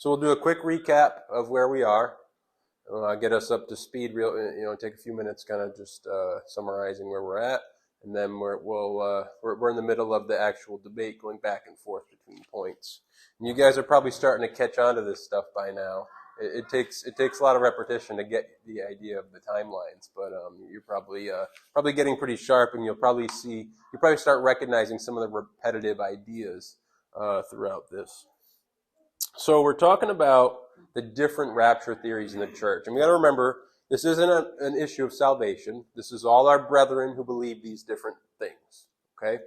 So we'll do a quick recap of where we are. Get us up to speed, take a few minutes kind of just summarizing where we're at. And then we're in the middle of the actual debate, going back and forth between points. And you guys are probably starting to catch on to this stuff by now. It takes a lot of repetition to get the idea of the timelines, but you're probably getting pretty sharp, and you'll probably start recognizing some of the repetitive ideas throughout this. So we're talking about the different rapture theories in the church, and we got to remember, this isn't an issue of salvation. This is all our brethren who believe these different things. Okay,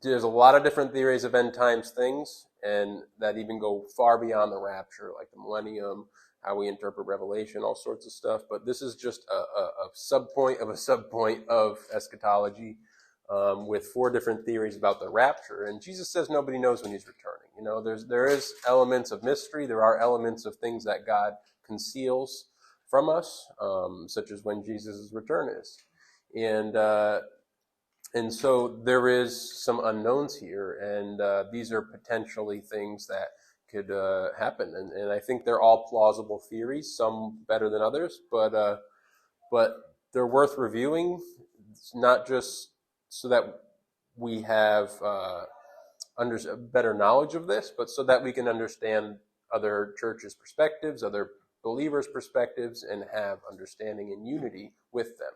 there's a lot of different theories of end times things, and that even go far beyond the rapture, like the Millennium, how we interpret Revelation, all sorts of stuff. But this is just a subpoint of a subpoint of eschatology, with 4 different theories about the rapture. And Jesus says nobody knows when he's returning. You know, there is elements of mystery. There are elements of things that God conceals from us, such as when Jesus' return is. And so there is some unknowns here, and these are potentially things that could happen. And I think they're all plausible theories, some better than others, but they're worth reviewing. It's not just so that we have better knowledge of this, but so that we can understand other churches' perspectives, other believers' perspectives, and have understanding and unity with them.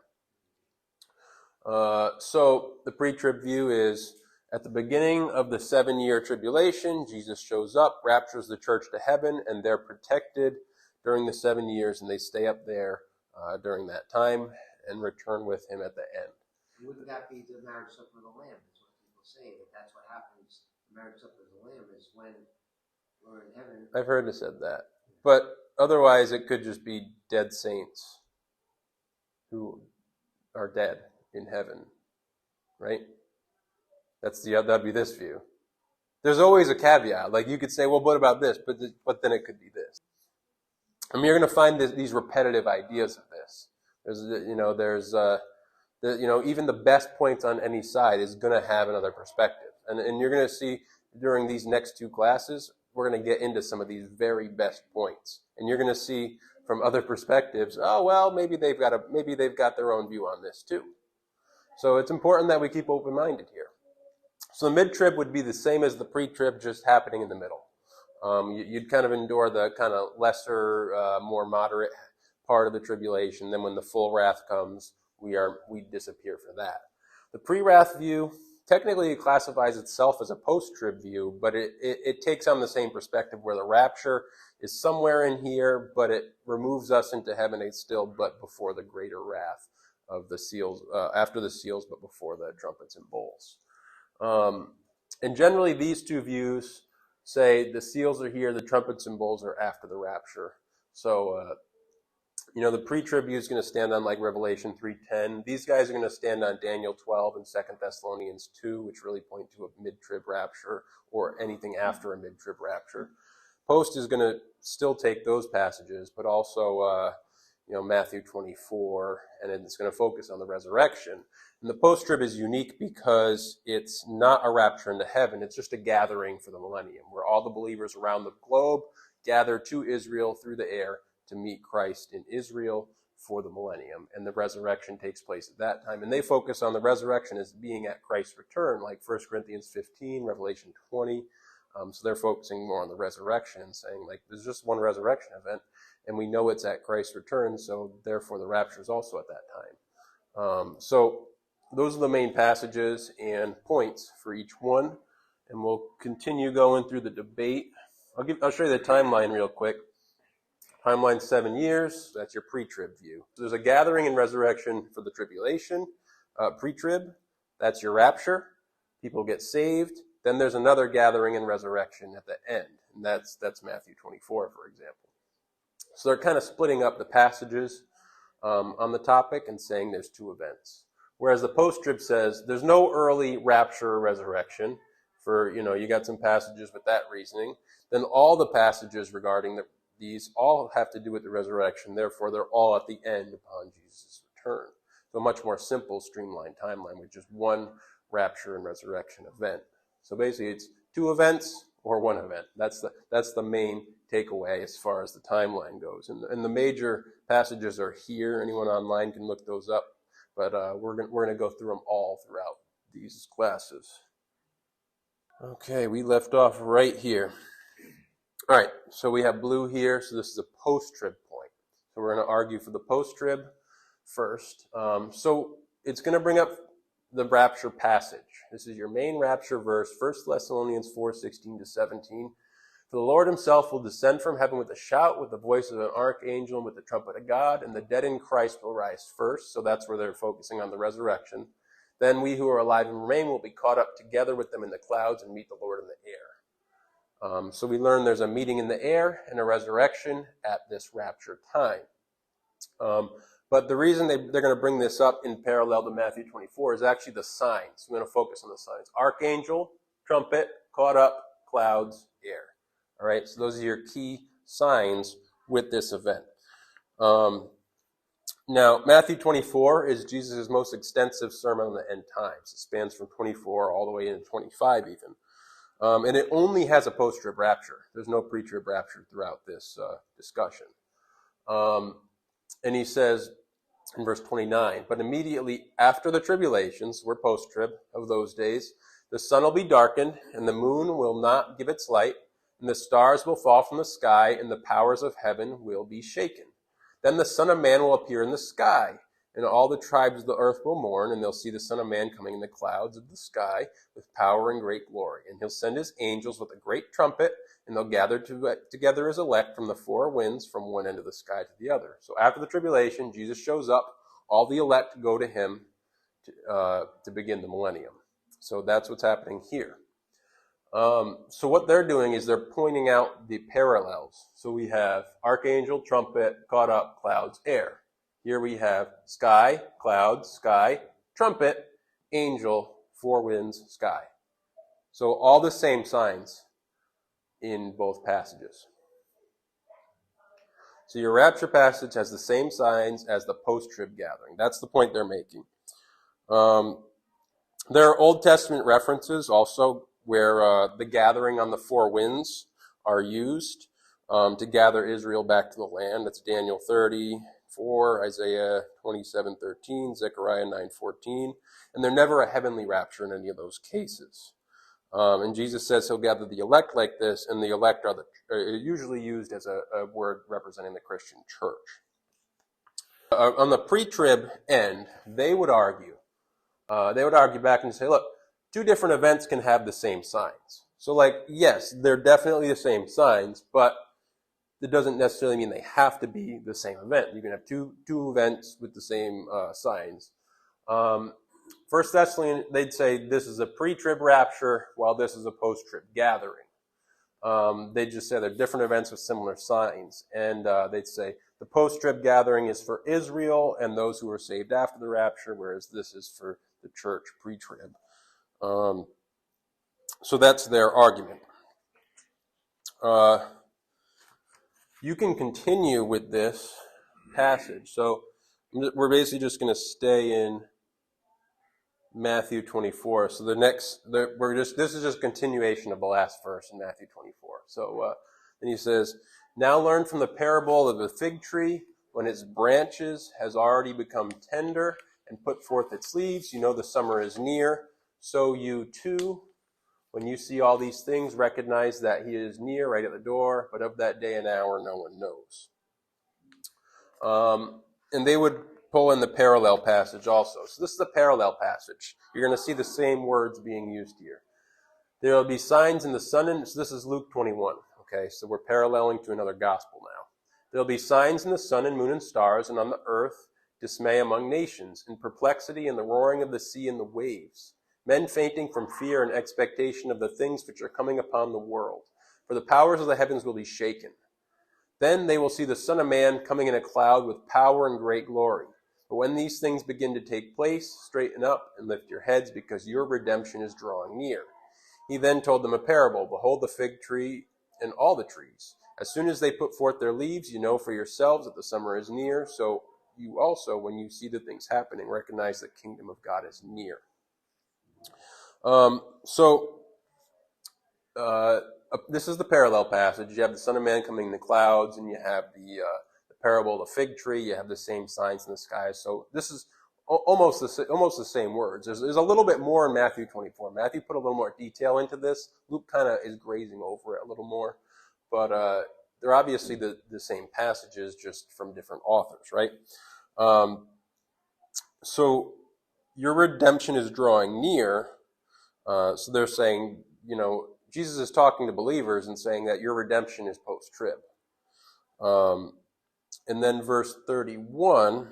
So the pre-trib view is, at the beginning of the 7-year tribulation, Jesus shows up, raptures the church to heaven, and they're protected during the 7 years, and they stay up there during that time and return with him at the end. Wouldn't that be the marriage supper of the Lamb? That's what people say, that that's what happens. The marriage supper of the Lamb is when we're in heaven. I've heard it said that. But otherwise, it could just be dead saints who are dead in heaven, right? That'd be this view. There's always a caveat. Like you could say, well, what about this? But then it could be this. I mean, you're going to find these repetitive ideas of this. Even the best points on any side is going to have another perspective. And you're going to see during these next 2 classes, we're going to get into some of these very best points. And you're going to see from other perspectives, oh, well, maybe they've got their own view on this too. So it's important that we keep open-minded here. So the mid-trib would be the same as the pre-trib, just happening in the middle. You'd kind of endure the kind of lesser, more moderate part of the tribulation. Then when the full wrath comes, we disappear for that. The PreWrath view, technically it classifies itself as a post-trib view, but it takes on the same perspective where the rapture is somewhere in here, but it removes us into heaven. It's still but before the greater wrath of the seals, after the seals, but before the trumpets and bowls. And generally these 2 views say the seals are here, the trumpets and bowls are after the rapture. So, the pre-trib view is going to stand on like Revelation 3:10. These guys are going to stand on Daniel 12 and 2 Thessalonians 2, which really point to a mid-trib rapture or anything after a mid-trib rapture. Post is going to still take those passages, but also Matthew 24, and it's going to focus on the resurrection. And the post-trib is unique because it's not a rapture into heaven. It's just a gathering for the millennium, where all the believers around the globe gather to Israel through the air to meet Christ in Israel for the millennium. And the resurrection takes place at that time. And they focus on the resurrection as being at Christ's return, like 1 Corinthians 15, Revelation 20. So they're focusing more on the resurrection and saying, like, there's just one resurrection event, and we know it's at Christ's return, so therefore the rapture is also at that time. So those are the main passages and points for each one, and we'll continue going through the debate. I'll show you the timeline real quick. Timeline 7 years, that's your pre-trib view. So there's a gathering and resurrection for the tribulation. Pre-trib, that's your rapture. People get saved. Then there's another gathering and resurrection at the end, and that's Matthew 24, for example. So they're kind of splitting up the passages on the topic and saying there's 2 events. Whereas the post-trib says there's no early rapture or resurrection. You got some passages with that reasoning. Then all the passages regarding these all have to do with the resurrection. Therefore, they're all at the end upon Jesus' return. So a much more simple, streamlined timeline with just one rapture and resurrection event. So basically, it's 2 events, or one event. That's the main takeaway as far as the timeline goes. And the major passages are here. Anyone online can look those up. But we're going to go through them all throughout these classes. Okay, we left off right here. All right, so we have blue here. So this is a post-trib point. So we're going to argue for the post-trib first. So it's going to bring up the rapture passage. This is your main rapture verse, 1 Thessalonians 4:16-17. For the Lord himself will descend from heaven with a shout, with the voice of an archangel, and with the trumpet of God, and the dead in Christ will rise first. So that's where they're focusing on the resurrection. Then we who are alive and remain will be caught up together with them in the clouds and meet the Lord in the air. So we learn there's a meeting in the air and a resurrection at this rapture time. But the reason they're going to bring this up in parallel to Matthew 24 is actually the signs. We're going to focus on the signs. Archangel, trumpet, caught up, clouds, air. All right, so those are your key signs with this event. Now, Matthew 24 is Jesus' most extensive sermon on the end times. It spans from 24 all the way into 25 even. And it only has a post-trib rapture. There's no pre-trib rapture throughout this discussion. And he says in verse 29, but immediately after the tribulations, we're post-trib of those days, the sun will be darkened, and the moon will not give its light, and the stars will fall from the sky, and the powers of heaven will be shaken. Then the Son of Man will appear in the sky, and all the tribes of the earth will mourn, and they'll see the Son of Man coming in the clouds of the sky with power and great glory. And he'll send his angels with a great trumpet, and they'll gather together his elect from the four winds, from one end of the sky to the other. So after the tribulation, Jesus shows up. All the elect go to him to begin the millennium. So that's what's happening here. So what they're doing is they're pointing out the parallels. So we have archangel, trumpet, caught up, clouds, air. Here we have sky, clouds, sky, trumpet, angel, four winds, sky. So all the same signs in both passages. So your rapture passage has the same signs as the post-trib gathering. That's the point they're making. There are Old Testament references also where the gathering on the four winds are used to gather Israel back to the land. That's Daniel 30:4, Isaiah 27:13, Zechariah 9:14. And they're never a heavenly rapture in any of those cases. And Jesus says he'll gather the elect like this, and the elect are usually used as a word representing the Christian church. On the pre-trib end, they would argue back and say, look, two different events can have the same signs. So, yes, they're definitely the same signs, but it doesn't necessarily mean they have to be the same event. You can have two events with the same signs. First Thessalonians, they'd say this is a pre-trib rapture, while this is a post-trib gathering. They'd just say they're different events with similar signs. And they'd say the post-trib gathering is for Israel and those who are saved after the rapture, whereas this is for the church pre-trib. So that's their argument. You can continue with this passage. So we're basically just going to stay in Matthew 24. So this is just continuation of the last verse in Matthew 24. So then he says, now learn from the parable of the fig tree. When its branches has already become tender and put forth its leaves, you know the summer is near. So you too, when you see all these things, recognize that he is near, right at the door, but of that day and hour no one knows. And they would pull in the parallel passage also. So this is the parallel passage. You're going to see the same words being used here. There will be signs in the sun, and so this is Luke 21. Okay, so we're paralleling to another gospel now. There will be signs in the sun and moon and stars, and on the earth dismay among nations, and perplexity and the roaring of the sea and the waves. Men fainting from fear and expectation of the things which are coming upon the world. For the powers of the heavens will be shaken. Then they will see the Son of Man coming in a cloud with power and great glory. But when these things begin to take place, straighten up and lift your heads, because your redemption is drawing near. He then told them a parable. Behold the fig tree and all the trees. As soon as they put forth their leaves, you know for yourselves that the summer is near. So you also, when you see the things happening, recognize the kingdom of God is near. this is the parallel passage. You have the Son of Man coming in the clouds, and you have the parable of the fig tree. You have the same signs in the sky. So this is almost the same words. There's a little bit more in Matthew 24. Matthew put a little more detail into this. Luke kind of is grazing over it a little more. But they're obviously the same passages, just from different authors, right? So your redemption is drawing near. So they're saying, Jesus is talking to believers and saying that your redemption is post-trib. And then verse 31,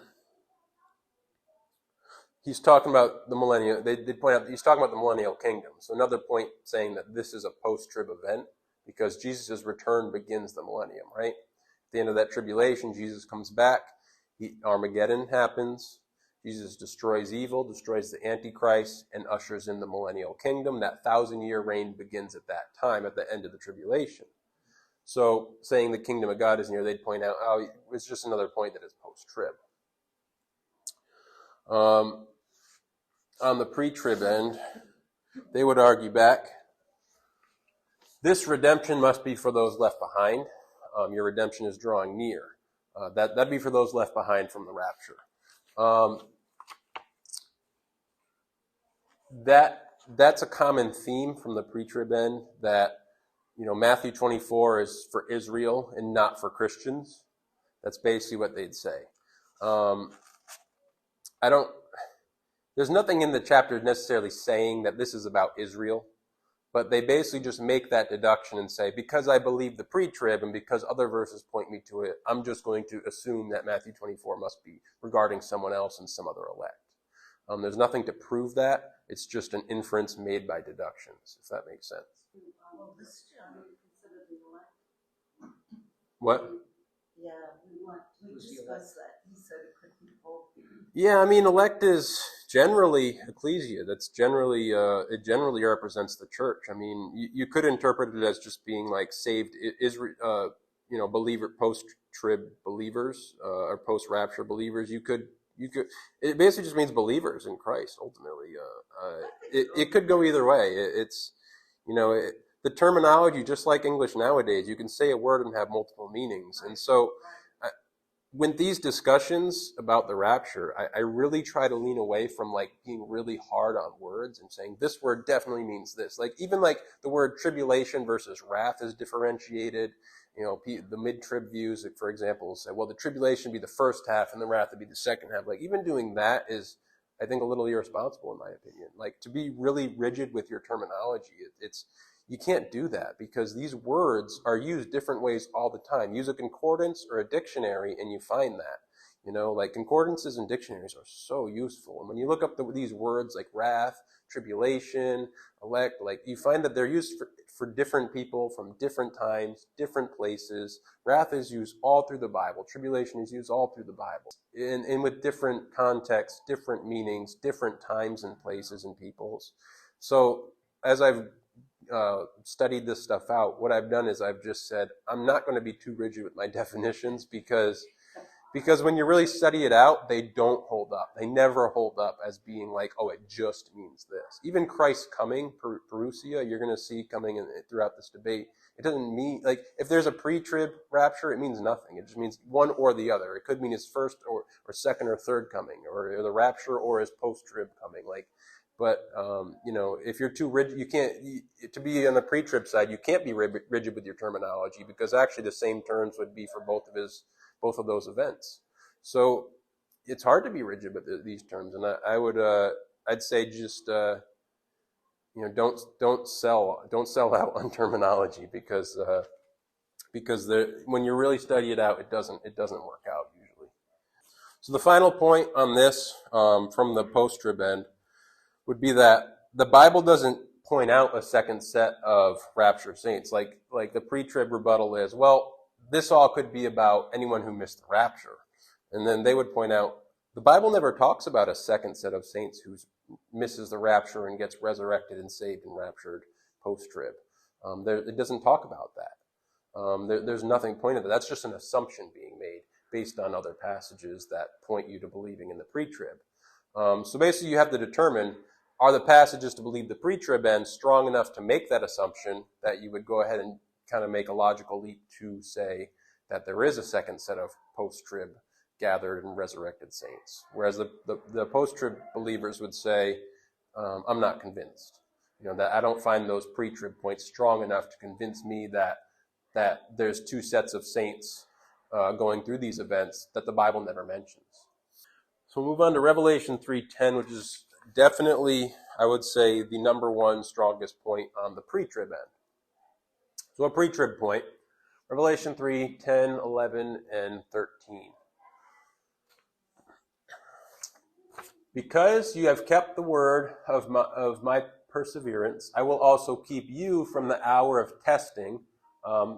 he's talking about the millennium. They point out that he's talking about the millennial kingdom. So another point saying that this is a post-trib event because Jesus' return begins the millennium, right? At the end of that tribulation, Jesus comes back. Armageddon happens. Jesus destroys evil, destroys the Antichrist, and ushers in the millennial kingdom. That 1,000-year reign begins at that time, at the end of the tribulation. So saying the kingdom of God is near, they'd point out, it's just another point that it's post-trib. On the pre-trib end, they would argue back, this redemption must be for those left behind. Your redemption is drawing near. That'd be for those left behind from the rapture. That's a common theme from the pre-trib end, that Matthew 24 is for Israel and not for Christians. That's basically what they'd say. There's nothing in the chapter necessarily saying that this is about Israel, but they basically just make that deduction and say, because I believe the pre-trib and because other verses point me to it, I'm just going to assume that Matthew 24 must be regarding someone else and some other elect. There's nothing to prove that. It's just an inference made by deductions, if that makes sense. Well, this considered the elect. What? Yeah, we discussed that. He said it could be both. Yeah, elect is generally ecclesia. That's generally it generally represents the church. You could interpret it as just being like saved Israel, believer post-trib believers or post-rapture believers. You could. It basically just means believers in Christ. Ultimately, it could go either way. The terminology, just like English nowadays, you can say a word and have multiple meanings. And so when these discussions about the rapture, I really try to lean away from being really hard on words and saying this word definitely means this. Even the word tribulation versus wrath is differentiated. The mid-trib views, for example, will say, well, the tribulation would be the first half and the wrath would be the second half. Even doing that is, I think, a little irresponsible in my opinion. To be really rigid with your terminology, you can't do that because these words are used different ways all the time. Use a concordance or a dictionary and you find that. Concordances and dictionaries are so useful. And when you look up these words like wrath, tribulation, elect, you find that they're used for different people from different times, different places. Wrath is used all through the Bible. Tribulation is used all through the Bible. And with different contexts, different meanings, different times and places and peoples. So as I've studied this stuff out, what I've done is I've just said, I'm not going to be too rigid with my definitions because when you really study it out, they don't hold up. They never hold up as being it just means this. Even Christ's coming, parousia, you're going to see coming throughout this debate. It doesn't mean, if there's a pre-trib rapture, it means nothing. It just means one or the other. It could mean his first or second or third coming, or the rapture or his post-trib coming. But if you're too rigid, you can't. To be on the pre-trib side, you can't be rigid with your terminology because actually the same terms would be for both of those events. So it's hard to be rigid with these terms, and I'd say just don't sell out on terminology because when you really study it out, it doesn't work out usually. So the final point on this from the post-trib end would be that the Bible doesn't point out a second set of rapture saints. Like the pre-trib rebuttal is, well, this all could be about anyone who missed the rapture. And then they would point out, the Bible never talks about a second set of saints who misses the rapture and gets resurrected and saved and raptured post-trib. It doesn't talk about that. There's nothing pointed to that. That's just an assumption being made based on other passages that point you to believing in the pre-trib. So basically you have to determine, Are the passages to believe the pre-trib end strong enough to make that assumption that you would go ahead and kind of make a logical leap to say that there is a second set of post-trib gathered and resurrected saints? Whereas the post-trib believers would say, I'm not convinced. That I don't find those pre-trib points strong enough to convince me that there's two sets of saints going through these events that the Bible never mentions. So we'll move on to Revelation 3:10, which is definitely, I would say, the number one strongest point on the pre-trib end. So a pre-trib point, Revelation 3:10, 11, and 13. Because you have kept the word of my perseverance, I will also keep you from the hour of testing.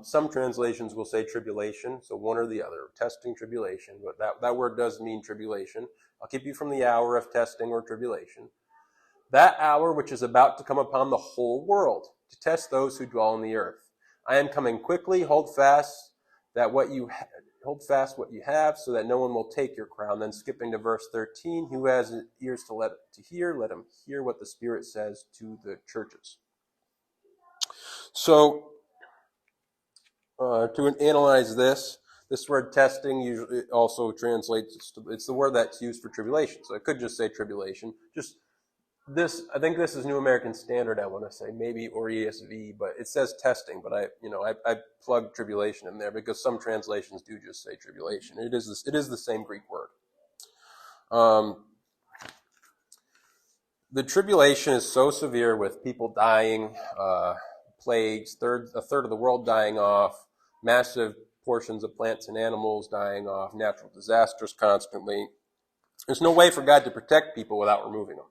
Some translations will say tribulation, so one or the other, testing, tribulation, but that word does mean tribulation. I'll keep you from the hour of testing or tribulation. That hour which is about to come upon the whole world, to test those who dwell on the earth. I am coming quickly. Hold fast what you have, so that no one will take your crown. Then skipping to verse 13, who has ears to hear, let him hear what the Spirit says to the churches. So, to analyze this word testing usually also translates, it's the word that's used for tribulation. So I could just say tribulation. I think this is New American Standard, I want to say, maybe, or ESV, but it says testing, but I plugged tribulation in there because some translations do just say tribulation. It is the same Greek word. The tribulation is so severe with people dying, plagues, a third of the world dying off, massive portions of plants and animals dying off, natural disasters constantly. There's no way for God to protect people without removing them.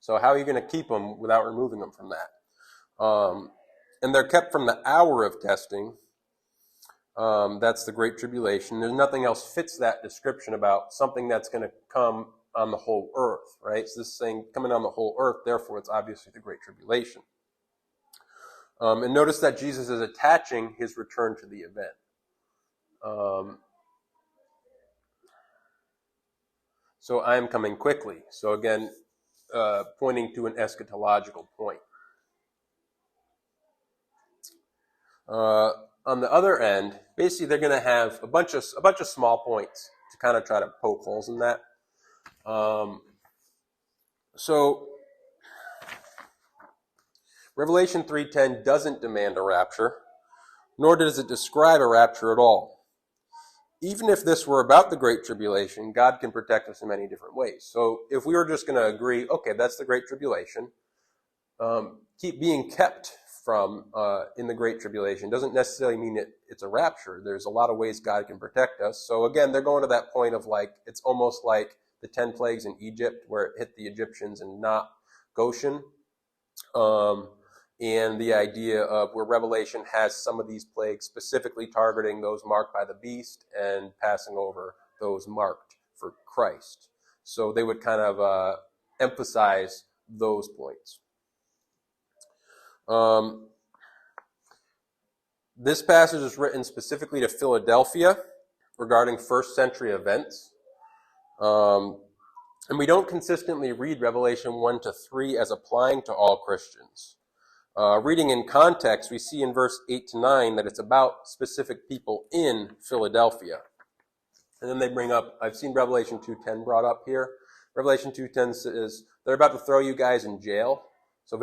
So how are you going to keep them without removing them from that? And they're kept from the hour of testing. That's the Great Tribulation. There's nothing else fits that description about something that's going to come on the whole earth, right? So this thing coming on the whole earth, therefore it's obviously the Great Tribulation. And notice that Jesus is attaching his return to the event. So I am coming quickly. So again, pointing to an eschatological point. On the other end, basically they're going to have a bunch of small points to kind of try to poke holes in that. So Revelation 3:10 doesn't demand a rapture, nor does it describe a rapture at all. Even if this were about the Great Tribulation, God can protect us in many different ways. So if we were just going to agree, okay, that's the Great Tribulation, keep being kept from in the Great Tribulation doesn't necessarily mean it's a rapture. There's a lot of ways God can protect us. So again, they're going to that point of it's almost like the 10 plagues in Egypt where it hit the Egyptians and not Goshen. And the idea of where Revelation has some of these plagues specifically targeting those marked by the beast and passing over those marked for Christ. So they would kind of emphasize those points. This passage is written specifically to Philadelphia regarding first century events. And we don't consistently read Revelation 1-3 as applying to all Christians. Reading in context, we see in verse 8-9 that it's about specific people in Philadelphia. And then they bring up, I've seen Revelation 2:10 brought up here. Revelation 2:10 says, they're about to throw you guys in jail. So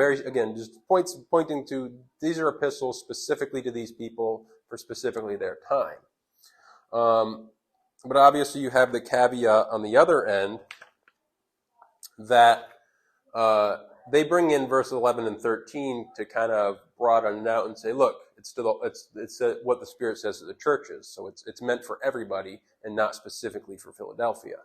just pointing to, these are epistles specifically to these people for specifically their time. But obviously you have the caveat on the other end that they bring in verse 11 and 13 to kind of broaden it out and say, look, it's what the Spirit says to the churches. So it's meant for everybody and not specifically for Philadelphia.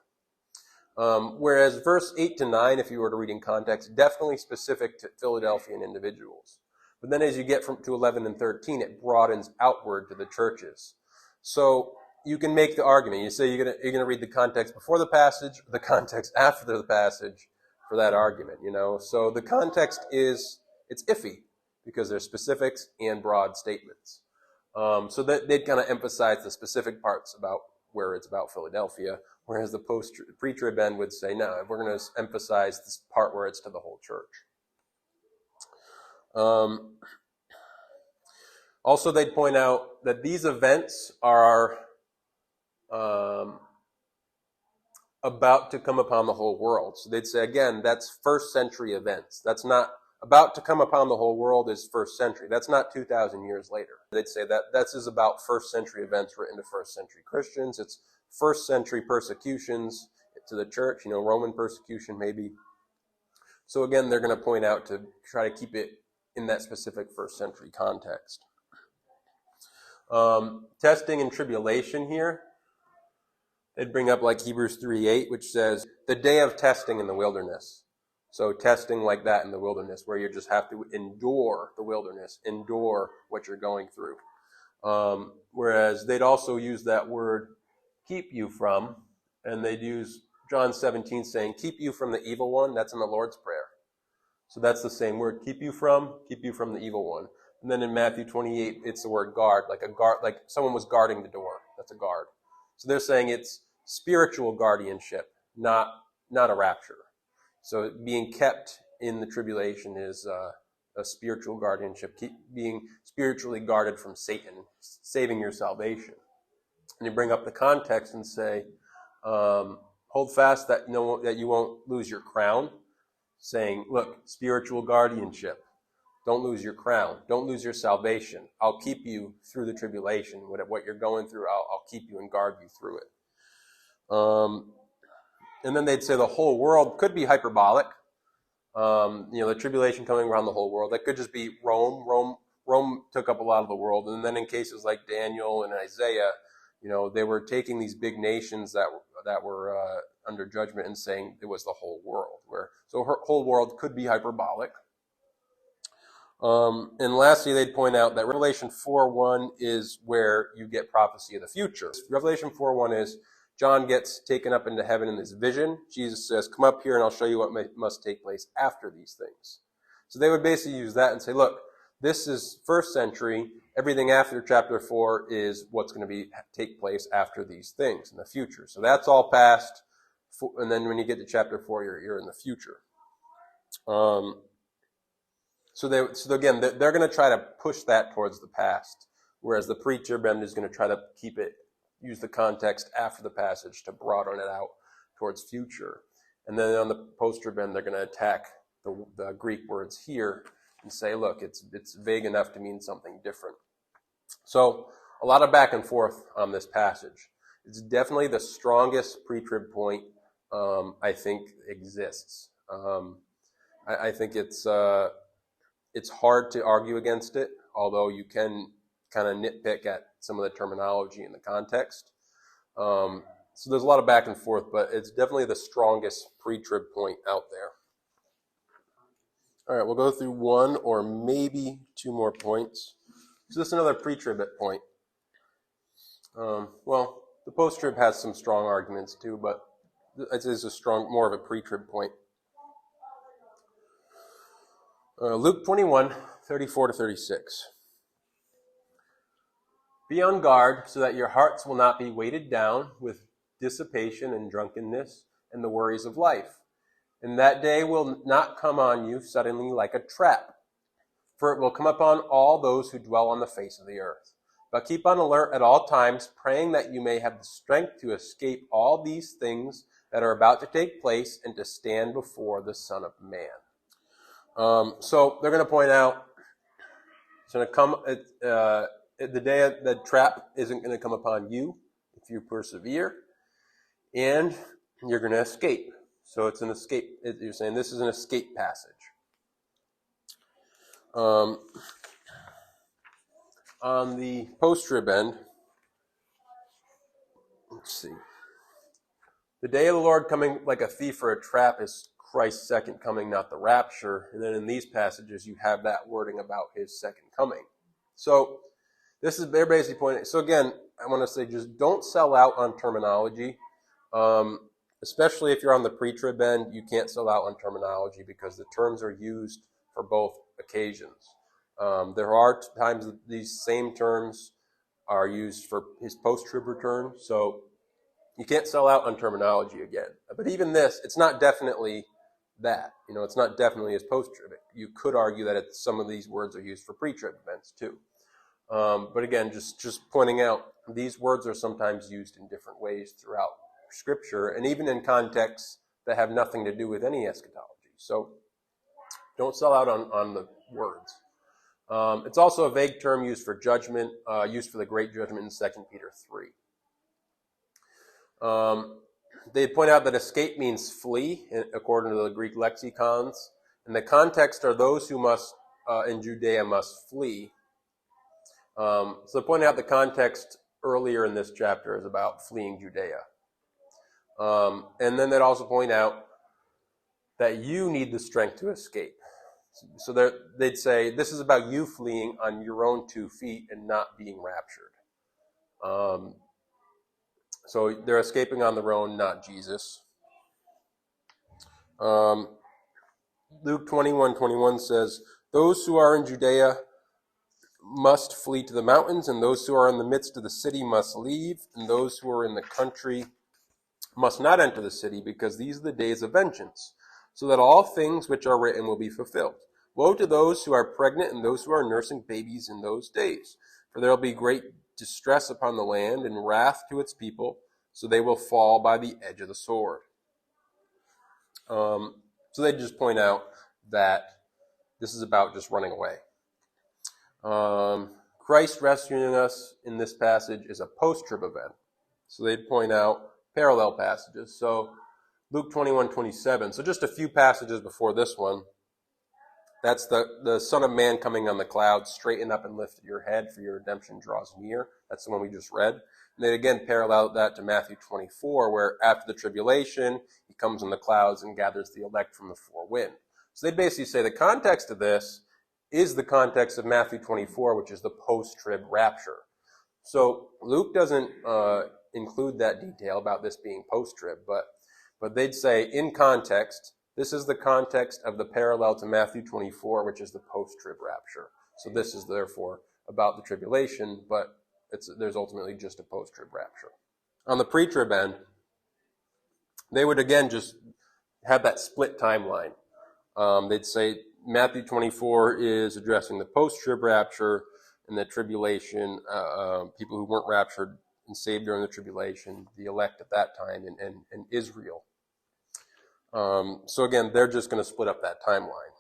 Whereas verse 8-9, if you were to read in context, definitely specific to Philadelphian individuals. But then as you get to 11 and 13, it broadens outward to the churches. So you can make the argument. You say you're going to read the context before the passage, or the context after the passage for that argument, So the context it's iffy because there's specifics and broad statements. So that they'd kind of emphasize the specific parts about where it's about Philadelphia, Whereas the pre-trib end would say, no, we're going to emphasize this part where it's to the whole church. Also, they'd point out that these events are about to come upon the whole world. So they'd say, again, that's first century events. That's not about to come upon the whole world is first century. That's not 2,000 years later. They'd say that this is about first century events written to first century Christians. It's first century persecutions to the church, Roman persecution maybe. So again, they're going to point out to try to keep it in that specific first century context. Testing and tribulation here. They'd bring up like Hebrews 3:8, which says, the day of testing in the wilderness. So testing like that in the wilderness, where you just have to endure the wilderness, endure what you're going through. Whereas they'd also use that word, keep you from, and they'd use John 17 saying, keep you from the evil one. That's in the Lord's Prayer. So that's the same word, keep you from the evil one. And then in Matthew 28, it's the word guard, like someone was guarding the door. That's a guard. So they're saying it's spiritual guardianship, not a rapture. So being kept in the tribulation is a spiritual guardianship, being spiritually guarded from Satan, saving your salvation. And you bring up the context and say, hold fast that you won't lose your crown, saying, look, spiritual guardianship. Don't lose your crown. Don't lose your salvation. I'll keep you through the tribulation. What you're going through, I'll keep you and guard you through it. And then they'd say the whole world could be hyperbolic. The tribulation coming around the whole world. That could just be Rome. Rome took up a lot of the world. And then in cases like Daniel and Isaiah, they were taking these big nations that were under judgment and saying it was the whole world. So whole world could be hyperbolic. And lastly, they'd point out that Revelation 4:1 is where you get prophecy of the future. Revelation 4:1 is John gets taken up into heaven in this vision. Jesus says, come up here and I'll show you what must take place after these things. So they would basically use that and say, look, this is first century. Everything after chapter 4 is what's going to take place after these things in the future. So that's all past. And then when you get to chapter 4, you're in the future. So again, they're going to try to push that towards the past, whereas the pre-trib end is going to try to use the context after the passage to broaden it out towards future. And then on the post-trib end, they're going to attack the Greek words here and say, look, it's vague enough to mean something different. So a lot of back and forth on this passage. It's definitely the strongest pre-trib point I think exists. I think it's hard to argue against it, although you can kind of nitpick at some of the terminology in the context. So there's a lot of back and forth, but it's definitely the strongest pre-trib point out there. All right, we'll go through one or maybe two more points. So this is another pre-trib point. Well, the post-trib has some strong arguments too, but this is more of a pre-trib point. Luke 21, 34 to 36. Be on guard so that your hearts will not be weighted down with dissipation and drunkenness and the worries of life. And that day will not come on you suddenly like a trap, for it will come upon all those who dwell on the face of the earth. But keep on alert at all times, praying that you may have the strength to escape all these things that are about to take place and to stand before the Son of Man. So they're going to point out it's going to come the day the trap isn't going to come upon you if you persevere, and you're going to escape. So it's an escape. You're saying this is an escape passage. On the post-trib end, let's see. The day of the Lord coming like a thief or a trap is Christ's second coming, not the rapture. And then in these passages, you have that wording about his second coming. So they're basically pointing. So again, I want to say just don't sell out on terminology. Especially if you're on the pre-trib end, you can't sell out on terminology because the terms are used for both occasions. There are times that these same terms are used for his post-trib return. So You can't sell out on terminology again. But even this, it's not definitely that. It's not definitely as post-trib. You could argue that some of these words are used for pre-trib events too. But again, just pointing out, these words are sometimes used in different ways throughout Scripture, and even in contexts that have nothing to do with any eschatology. So don't sell out on the words. It's also a vague term used for judgment, used for the great judgment in 2 Peter 3. They point out that escape means flee, according to the Greek lexicons. And the context are those who must, in Judea, must flee. So they point out the context earlier in this chapter is about fleeing Judea. And then they'd also point out that you need the strength to escape. So they'd say, this is about you fleeing on your own 2 feet and not being raptured. So they're escaping on their own, not Jesus. Luke 21:21 says, those who are in Judea must flee to the mountains, and those who are in the midst of the city must leave, and those who are in the country must not enter the city, because these are the days of vengeance, so that all things which are written will be fulfilled. Woe to those who are pregnant and those who are nursing babies in those days, for there will be great distress upon the land and wrath to its people, so they will fall by the edge of the sword. So they just point out that this is about just running away. Christ rescuing us in this passage is a post-trib event. So they'd point out parallel passages. So Luke 21:27. So just a few passages before this one. That's the Son of Man coming on the clouds, straighten up and lift your head, for your redemption draws near. That's the one we just read. And they again parallel that to Matthew 24, where after the tribulation, he comes on the clouds and gathers the elect from the four winds. So they basically say the context of this is the context of Matthew 24, which is the post-trib rapture. So Luke doesn't include that detail about this being post-trib, but they'd say in context, this is the context of the parallel to Matthew 24, which is the post-trib rapture. So this is therefore about the tribulation, but there's ultimately just a post-trib rapture. On the pre-trib end, they would again just have that split timeline. They'd say Matthew 24 is addressing the post-trib rapture and the tribulation, people who weren't raptured and saved during the tribulation, the elect at that time, and Israel. So again, they're just going to split up that timeline.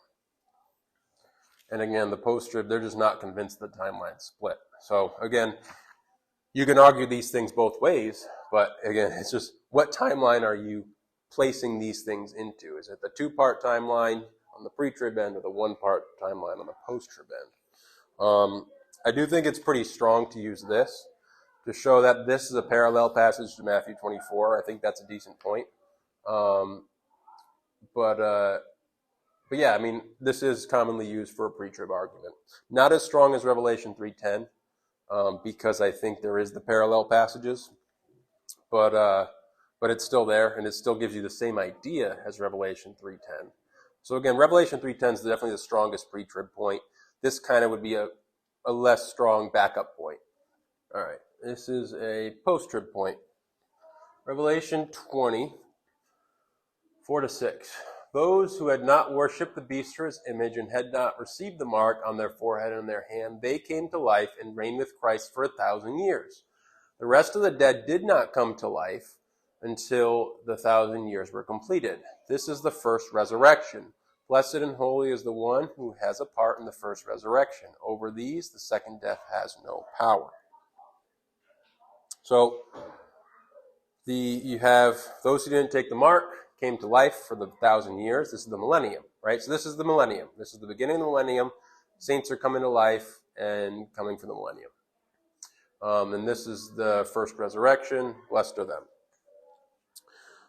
And again, the post-trib, they're just not convinced the timeline's split. So again, you can argue these things both ways, but again, it's just what timeline are you placing these things into? Is it the two-part timeline on the pre-trib end or the one-part timeline on the post-trib end? I do think it's pretty strong to use this to show that this is a parallel passage to Matthew 24. I think that's a decent point. But yeah, I mean, this is commonly used for a pre-trib argument. Not as strong as Revelation 3:10, because I think there is the parallel passages, but it's still there, and it still gives you the same idea as Revelation 3:10. So again, Revelation 3:10 is definitely the strongest pre-trib point. This kind of would be a less strong backup point. All right, this is a post-trib point. Revelation 20, 4-6. Those who had not worshipped the beast or his image and had not received the mark on their forehead and their hand, they came to life and reigned with Christ for 1,000 years. The rest of the dead did not come to life until the 1,000 years were completed. This is the first resurrection. Blessed and holy is the one who has a part in the first resurrection. Over these, the second death has no power. So, you have those who didn't take the mark, came to life for the 1,000 years. This is the millennium, right? So this is the millennium. This is the beginning of the millennium. Saints are coming to life and coming for the millennium. And this is the first resurrection. Blessed are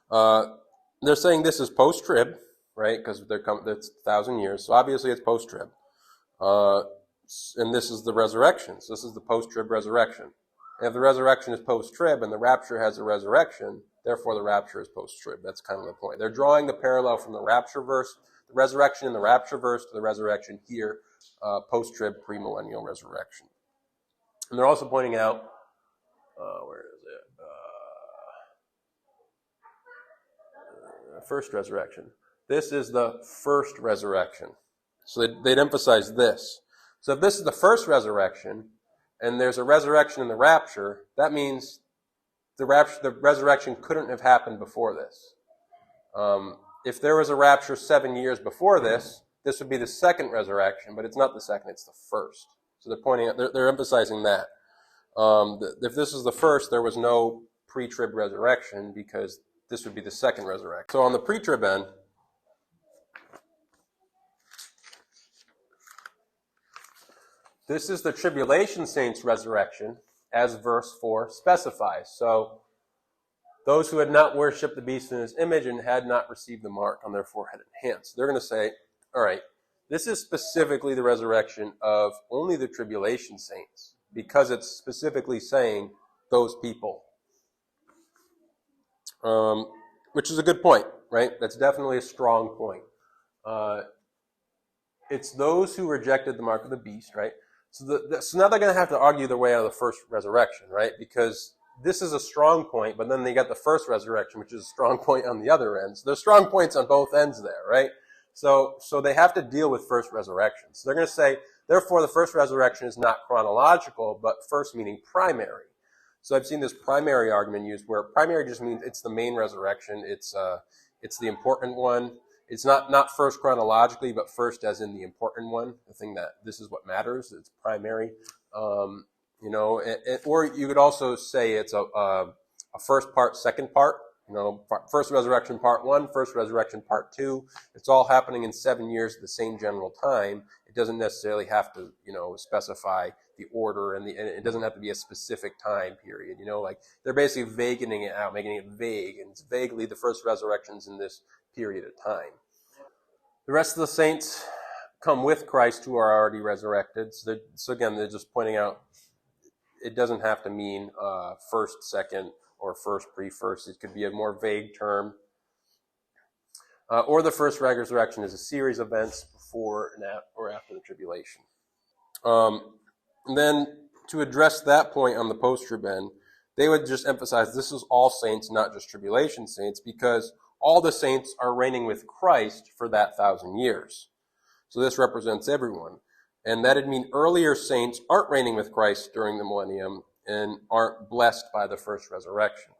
them. They're saying this is post-trib, right? Because it's 1,000 years. So obviously it's post-trib. And this is the resurrection. So this is the post-trib resurrection. And if the resurrection is post-trib and the rapture has a resurrection, therefore the rapture is post-trib. That's kind of the point. They're drawing the parallel from the rapture verse, the resurrection in the rapture verse to the resurrection here, post-trib, premillennial resurrection. And they're also pointing out, where is it? first resurrection. This is the first resurrection. So they'd emphasize this. So if this is the first resurrection, and there's a resurrection in the rapture, that means the resurrection couldn't have happened before this. If there was a rapture 7 years before this would be the second resurrection, but it's not the second, it's the first. So they're emphasizing that. If this is the first, there was no pre-trib resurrection because this would be the second resurrection. So on the pre-trib end, this is the tribulation saints' resurrection, as verse 4 specifies. So those who had not worshipped the beast in his image and had not received the mark on their forehead and hands. They're going to say, all right, this is specifically the resurrection of only the tribulation saints, because it's specifically saying those people. Which is a good point, right? That's definitely a strong point. It's those who rejected the mark of the beast, right? So now they're going to have to argue their way out of the first resurrection, right? Because this is a strong point, but then they got the first resurrection, which is a strong point on the other end. So there's strong points on both ends there, right? So they have to deal with first resurrection. So they're going to say, therefore, the first resurrection is not chronological, but first meaning primary. So I've seen this primary argument used where primary just means it's the main resurrection. It's the important one. It's not first chronologically, but first as in the important one, the thing that this is what matters. It's primary. Or you could also say it's a first part, second part. First resurrection part 1, first resurrection part 2. It's all happening in 7 years at the same general time. It doesn't necessarily have to, specify the order, and it doesn't have to be a specific time period. They're basically vaguening it out, making it vague, and it's vaguely the first resurrections in this period of time. The rest of the saints come with Christ who are already resurrected. So again, they're just pointing out it doesn't have to mean first, second, or first, pre-first. It could be a more vague term. Or the first resurrection is a series of events before or after the tribulation. And then to address that point on the post-trib end, they would just emphasize this is all saints, not just tribulation saints, because all the saints are reigning with Christ for that 1,000 years. So this represents everyone. And that'd mean earlier saints aren't reigning with Christ during the millennium and aren't blessed by the first resurrection.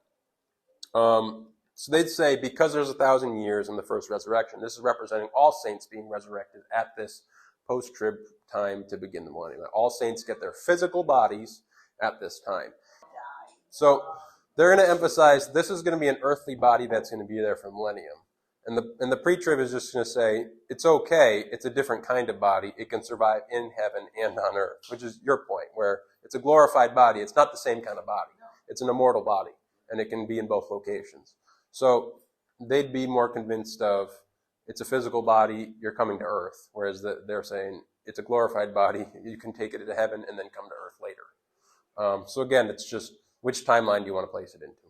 So they'd say because there's 1,000 years in the first resurrection, this is representing all saints being resurrected at this post-trib time to begin the millennium. All saints get their physical bodies at this time. So they're going to emphasize this is going to be an earthly body that's going to be there for millennium. And the pre-trib is just going to say, it's okay, it's a different kind of body. It can survive in heaven and on earth, which is your point, where it's a glorified body. It's not the same kind of body. It's an immortal body, and it can be in both locations. So they'd be more convinced of it's a physical body, you're coming to earth, whereas they're saying it's a glorified body, you can take it to heaven and then come to earth later. So again, it's just which timeline do you want to place it into?